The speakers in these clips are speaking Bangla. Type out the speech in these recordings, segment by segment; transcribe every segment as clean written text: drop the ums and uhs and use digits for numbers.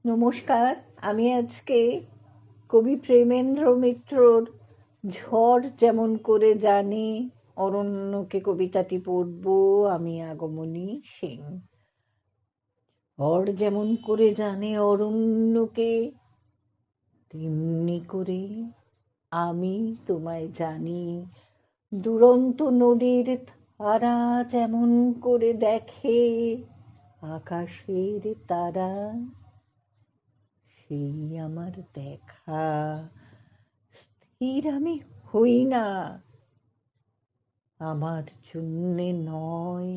নমস্কার। আমি আজকে কবি প্রেমেন্দ্র মিত্রর ঝড় যেমন করে জানে অরণ্যকে কবিতাটি পড়ব। আমি আগমনী সিং। ঝড় যেমন করে জানে অরণ্যকে, তেমনি করে আমি তোমায় জানি। দুরন্ত নদীর ধারা যেমন করে দেখে আকাশের তারা, সেই আমার দেখা। স্থির আমি হই না, আমার জন্যে নয়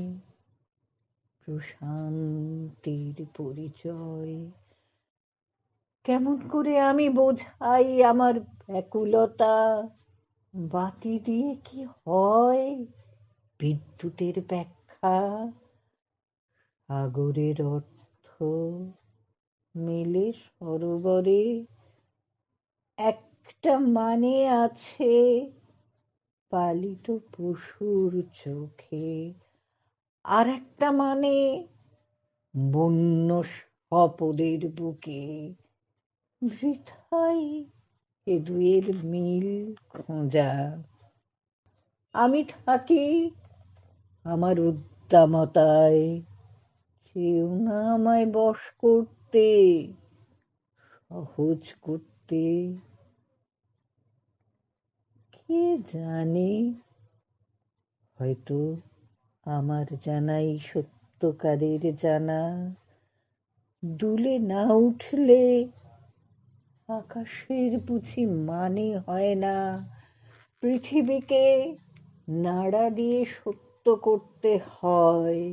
প্রশান্তির পরিচয়। কেমন করে আমি বোঝাই আমার ব্যাকুলতা, বাতি দিয়ে কি হয় বিদ্যুতের ব্যাখ্যা। সাগরের অর্থ মেলে সরোবরে, একটা মানে আছে পালিত পশুর চোখে, আর একটা মানে বন্য স্বপদের বুকে। বৃথাই এ দুয়ের মিল খোঁজা। আমি থাকি আমার উদ্দামতায়, কেউ না আমায় বশ করতে, সহজ করতে। কে জানে, হয়তো আমার জানাই সত্যকারের জানা। দুলে না উঠলে আকাশের বুঝি মানে হয় না। পৃথিবীকে নাড়া দিয়ে সত্য করতে হয়।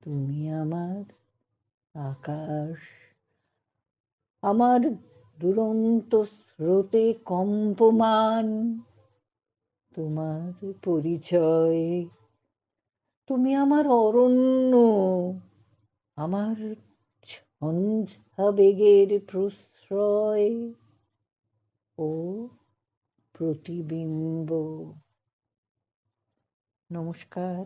তুমি আমার আকাশ, আমার দুরন্ত স্রোতে কম্পমান। তোমার পরিচয়, তুমি আমার অরণ্য, আমার ঝঞ্ঝা বেগের প্রশ্রয় ও প্রতিবিম্ব। নমস্কার।